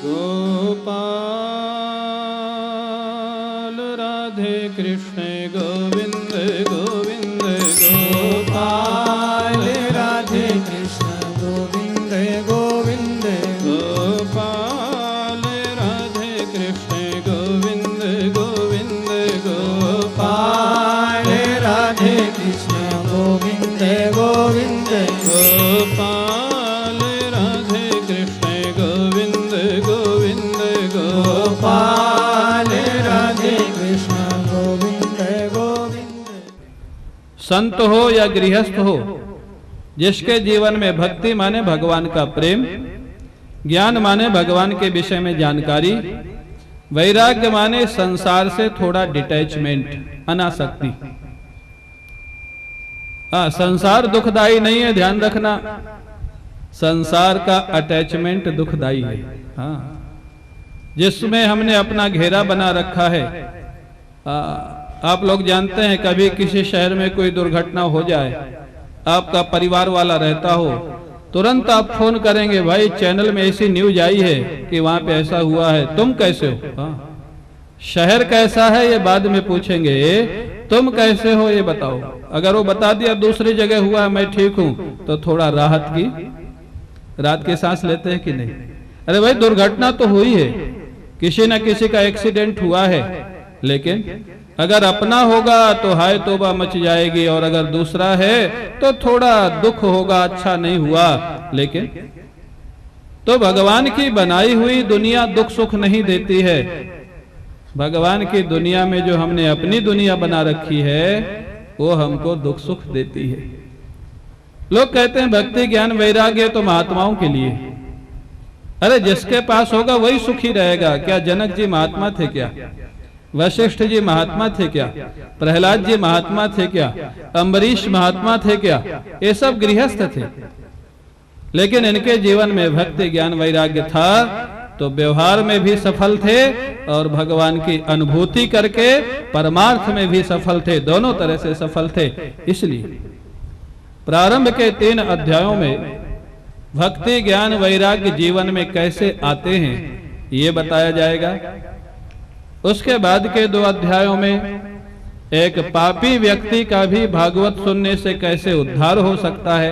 गोपाल राधे कृष्ण गोविंद गोविंद गोपाल राधे कृष्ण गोविंद गोविंद गोपाल राधे कृष्ण गोविंद गोविंद गोपाल राधे कृष्ण गोविंद गोविंद गोपाल राधे कृष्ण गोविंद गोविंद गोपाल राधे कृष्ण गोविंद गोविंद। संत हो या गृहस्थ हो, जिसके जीवन में भक्ति माने भगवान का प्रेम, ज्ञान माने भगवान के विषय में जानकारी, वैराग्य माने संसार से थोड़ा डिटैचमेंट, अनासक्ति। संसार दुखदाई नहीं है, ध्यान रखना। संसार का अटैचमेंट दुखदाई है। हाँ, जिसमें हमने अपना घेरा बना रखा है। आप लोग जानते हैं, कभी किसी शहर में कोई दुर्घटना हो जाए, आपका परिवार वाला रहता हो, तुरंत आप फोन करेंगे, भाई चैनल में ऐसी न्यूज आई है कि वहां पे ऐसा हुआ है, तुम कैसे हो? शहर कैसा है ये बाद में पूछेंगे, तुम कैसे हो ये बताओ। अगर वो बता दिया दूसरी जगह हुआ है, मैं ठीक हूं, तो थोड़ा रात की सांस लेते हैं कि नहीं? अरे भाई दुर्घटना तो हुई है, किसी न किसी का एक्सीडेंट हुआ है, लेकिन अगर अपना होगा तो हाय तौबा मच जाएगी, और अगर दूसरा है तो थोड़ा दुख होगा, अच्छा नहीं हुआ। लेकिन तो भगवान की बनाई हुई दुनिया दुख सुख नहीं देती है। भगवान की दुनिया में जो हमने अपनी दुनिया बना रखी है, वो हमको दुख सुख देती है। लोग कहते हैं भक्ति ज्ञान वैराग्य तो महात्माओं के लिए। अरे जिसके पास होगा वही सुखी रहेगा। क्या जनक जी महात्मा थे क्या? वशिष्ठ जी महात्मा थे क्या? प्रहलाद जी महात्मा थे क्या? अम्बरीश महात्मा थे क्या? ये सब गृहस्थ थे, लेकिन इनके जीवन में भक्ति ज्ञान वैराग्य था, तो व्यवहार में भी सफल थे और भगवान की अनुभूति करके परमार्थ में भी सफल थे, दोनों तरह से सफल थे। इसलिए प्रारंभ के 3 अध्यायों में भक्ति ज्ञान वैराग्य जीवन में कैसे आते हैं ये बताया जाएगा। उसके बाद के 2 अध्यायों में एक पापी व्यक्ति का भी भागवत सुनने से कैसे उद्धार हो सकता है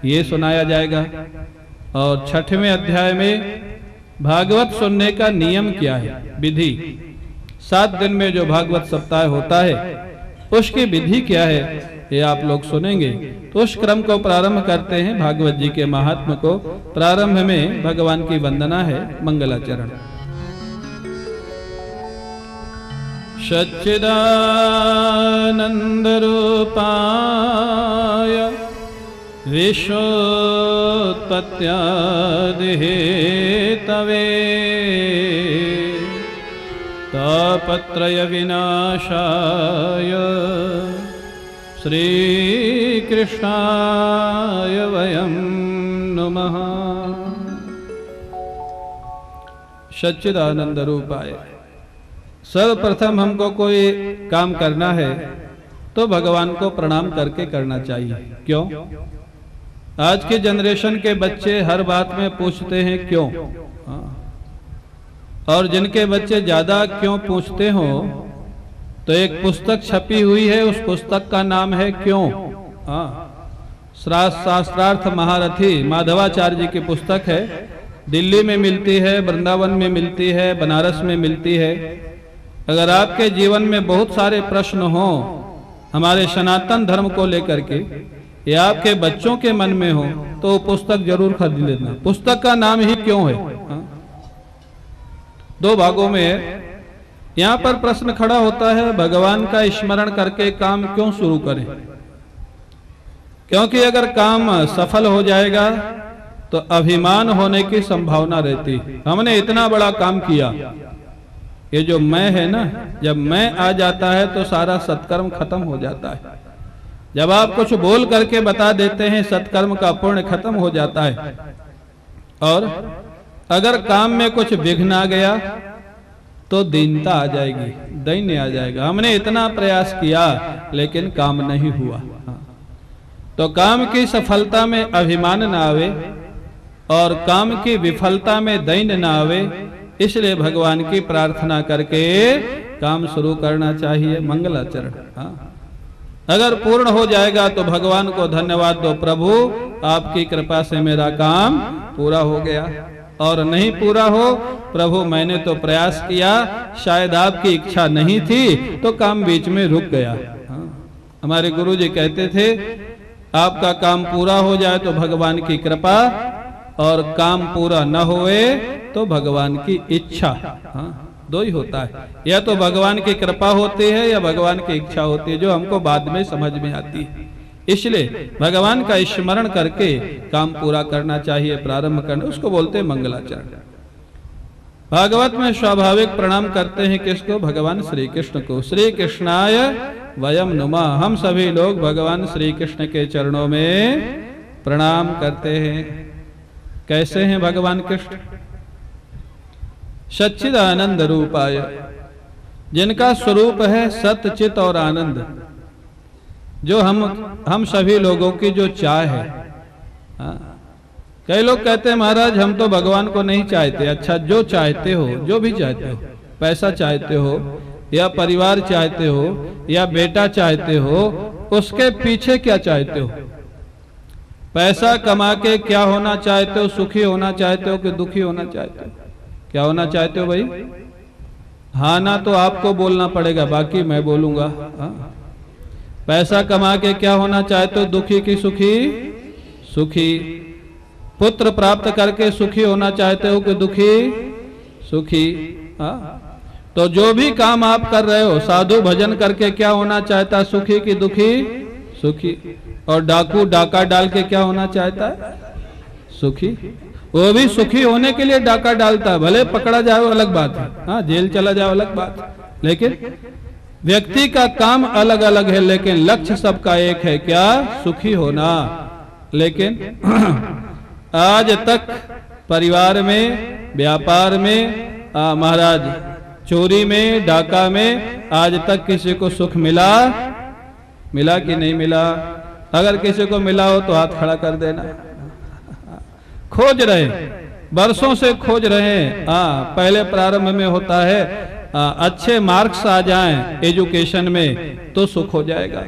ये सुनाया जाएगा। और 6वें अध्याय में भागवत सुनने का नियम क्या है, विधि। 7 दिन में जो भागवत सप्ताह होता है उसकी विधि क्या है ये आप लोग सुनेंगे। तो उस क्रम को प्रारंभ करते हैं, भागवत जी के महात्म को। प्रारंभ में भगवान की वंदना है, मंगलाचरण। सच्चिदानंद रूपाय विश्वोत्पत्त्यादि हेतवे तापत्रय विनाशाय श्रीकृष्णाय वयं नमः। सच्चिदानंद रूपाय। सर्वप्रथम हमको कोई काम करना है तो भगवान को प्रणाम करके करना चाहिए। क्यों? आज के जनरेशन के बच्चे हर बात में पूछते हैं क्यों। और जिनके बच्चे ज्यादा क्यों पूछते हो, तो एक पुस्तक छपी हुई है, उस पुस्तक का नाम है क्यों। शास्त्रार्थ महारथी माधवाचार्य जी की पुस्तक है। दिल्ली में मिलती है, वृंदावन में मिलती है, बनारस में मिलती है। अगर आपके जीवन में बहुत सारे प्रश्न हो हमारे सनातन धर्म को लेकर के, या आपके बच्चों के मन में हो, तो वो पुस्तक जरूर खरीद लेना। पुस्तक का नाम ही क्यों है। 2 भागों में है। यहाँ पर प्रश्न खड़ा होता है, भगवान का स्मरण करके काम क्यों शुरू करें। क्योंकि अगर काम सफल हो जाएगा तो अभिमान होने की संभावना रहती। हमने इतना बड़ा काम किया, ये जो मैं है ना, जब मैं आ जाता है तो सारा सत्कर्म खत्म हो जाता है। जब आप कुछ बोल करके बता देते हैं, सत्कर्म का पुण्य खत्म हो जाता है। और अगर काम में कुछ विघ्न आ गया तो दीनता आ जाएगी, दैन्य आ जाएगा। हमने इतना प्रयास किया लेकिन काम नहीं हुआ। तो काम की सफलता में अभिमान न आवे, और काम की विफलता में दैन्य ना आवे, इसलिए भगवान की प्रार्थना करके काम शुरू करना चाहिए। मंगलाचरण। हाँ, अगर पूर्ण हो जाएगा तो भगवान को धन्यवाद दो, प्रभु आपकी कृपा से मेरा काम पूरा हो गया। और नहीं पूरा हो, प्रभु मैंने तो प्रयास किया, शायद आपकी इच्छा नहीं थी तो काम बीच में रुक गया। हाँ, हमारे गुरु जी कहते थे आपका काम पूरा हो जाए तो भगवान की कृपा, और काम पूरा न होए तो भगवान की इच्छा। हाँ, दो ही होता है, या तो भगवान की कृपा होती है या भगवान की इच्छा होती है, जो हमको बाद में समझ में आती है। इसलिए भगवान का स्मरण करके काम पूरा करना चाहिए, प्रारंभ करना, उसको बोलते हैं मंगलाचरण। भागवत में स्वाभाविक प्रणाम करते हैं किसको? भगवान श्री कृष्ण को। श्री कृष्णाय वयम नुमः, हम सभी लोग भगवान श्री कृष्ण के चरणों में प्रणाम करते हैं। कैसे हैं भगवान कृष्ण? सच्चिदानंद रूपाय, जिनका स्वरूप है सत्य चित और आनंद, जो हम सभी लोगों की जो चाह है। हाँ, कई लोग कहते हैं महाराज हम तो भगवान को नहीं चाहते। अच्छा, जो चाहते हो, जो भी चाहते हो, पैसा चाहते हो या परिवार चाहते हो या बेटा चाहते हो, उसके पीछे क्या चाहते हो? पैसा कमा के क्या होना चाहते हो? सुखी होना चाहते हो कि दुखी होना चाहते हो? क्या होना चाहते हो भाई? हाँ ना तो आपको बोलना पड़ेगा, बाकी मैं बोलूंगा। हाँ, पैसा कमा के क्या होना चाहते हो? दुखी की सुखी? सुखी। पुत्र प्राप्त करके सुखी होना चाहते हो कि दुखी? सुखी। हाँ, तो जो भी काम आप कर रहे हो, साधु भजन करके क्या होना चाहता है? सुखी की दुखी? सुखी। और डाकू डाका डाल के क्या होना चाहता है? सुखी। वो भी सुखी होने के लिए डाका डालता है, भले पकड़ा जाए वो अलग बात है, हाँ, जेल चला जाए अलग बात है, लेकिन व्यक्ति का काम अलग अलग है, लेकिन लक्ष्य सबका एक है, क्या? सुखी होना। लेकिन आज तक परिवार में, व्यापार में, महाराज चोरी में, डाका में, आज तक किसी को सुख मिला? मिला कि नहीं मिला? अगर किसी को मिला हो तो हाथ खड़ा कर देना। खोज रहे, बरसों से खोज रहे हैं। पहले प्रारंभ में होता है अच्छे मार्क्स आ जाएं एजुकेशन में तो सुख हो जाएगा,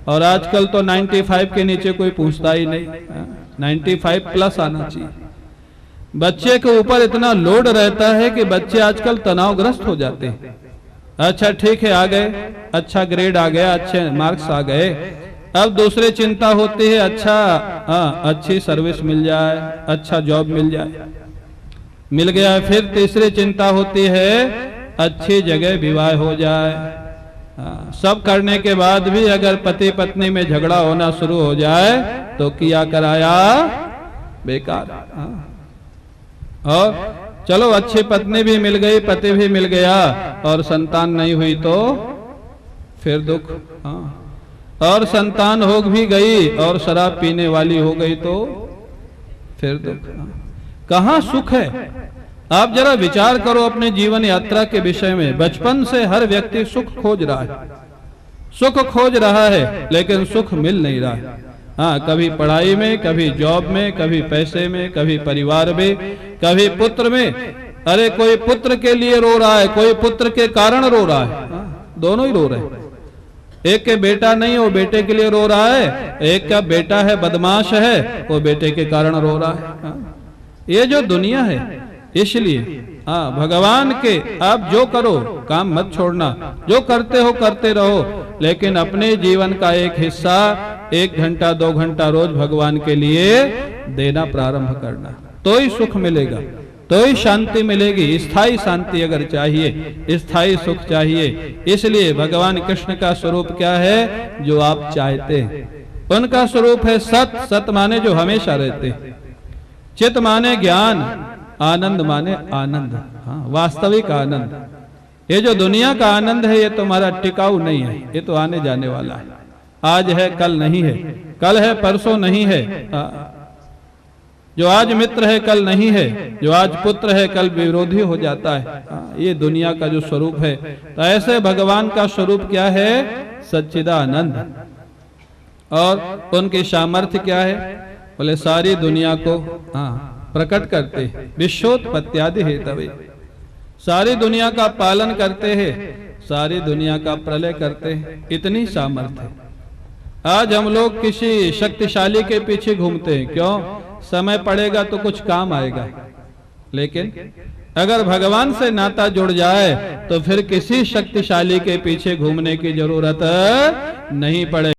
और आजकल तो 95 के नीचे कोई पूछता ही नहीं, 95 प्लस आना चाहिए। बच्चे के ऊपर इतना लोड रहता है कि बच्चे आजकल तनावग्रस्त हो जाते हैं। अच्छा ठीक है, आ गए, अच्छा ग्रेड आ गया, अच्छे मार्क्स आ गए, अब दूसरी चिंता होती है अच्छा अच्छी सर्विस मिल जाए, अच्छा जॉब मिल जाए, मिल गया। फिर तीसरी चिंता होती है अच्छी जगह विवाह हो जाए। सब करने के बाद भी अगर पति पत्नी में झगड़ा होना शुरू हो जाए तो किया कराया बेकार। और चलो अच्छी पत्नी भी मिल गई, पति भी मिल गया, और संतान नहीं हुई तो फिर दुख। और संतान हो भी गई और शराब पीने वाली हो गई तो फिर दुख। कहाँ सुख है? आप जरा विचार करो अपने जीवन यात्रा के विषय में। बचपन से हर व्यक्ति सुख खोज रहा है, सुख खोज रहा है, लेकिन सुख मिल नहीं रहा है। कभी पढ़ाई में, कभी जॉब में, कभी पैसे में, कभी परिवार में, कभी पुत्र में। अरे कोई पुत्र के लिए रो रहा है, कोई पुत्र के कारण रो रहा है, दोनों ही रो रहे हैं। एक के बेटा नहीं, वो बेटे के लिए रो रहा है, एक का बेटा है बदमाश है, वो बेटे के कारण रो रहा है। ये जो दुनिया है, इसलिए भगवान के आप जो करो काम मत छोड़ना, जो करते हो करते रहो, लेकिन अपने जीवन का एक हिस्सा 1 घंटा 2 घंटा रोज भगवान के लिए देना प्रारंभ करना, तो ही सुख मिलेगा, तो ही शांति मिलेगी। स्थायी शांति अगर चाहिए, स्थायी सुख चाहिए, इसलिए भगवान कृष्ण का स्वरूप क्या है? जो आप चाहते हैं। उनका स्वरूप है सत। सत माने जो हमेशा रहते, चित माने ज्ञान, आनंद माने आनंद, वास्तविक आनंद। ये जो दुनिया का आनंद है ये तुम्हारा टिकाऊ नहीं है, ये तो आने जाने वाला है। आज है कल नहीं है, कल है परसों नहीं है। जो आज मित्र है कल नहीं है, जो आज पुत्र है कल विरोधी हो जाता है। ये दुनिया का जो स्वरूप है। तो ऐसे भगवान का स्वरूप क्या है? सच्चिदानंद। और उनकी सामर्थ्य क्या है? बोले सारी दुनिया को प्रकट करते हैं। विश्वोत्पत्त्यादि हेतवे, सारी दुनिया का पालन करते हैं, सारी दुनिया का प्रलय करते हैं, इतनी सामर्थ्य है। आज हम लोग किसी शक्तिशाली के पीछे घूमते हैं, क्यों? समय पड़ेगा तो कुछ काम आएगा। लेकिन अगर भगवान से नाता जुड़ जाए तो फिर किसी शक्तिशाली के पीछे घूमने की जरूरत नहीं पड़ेगी।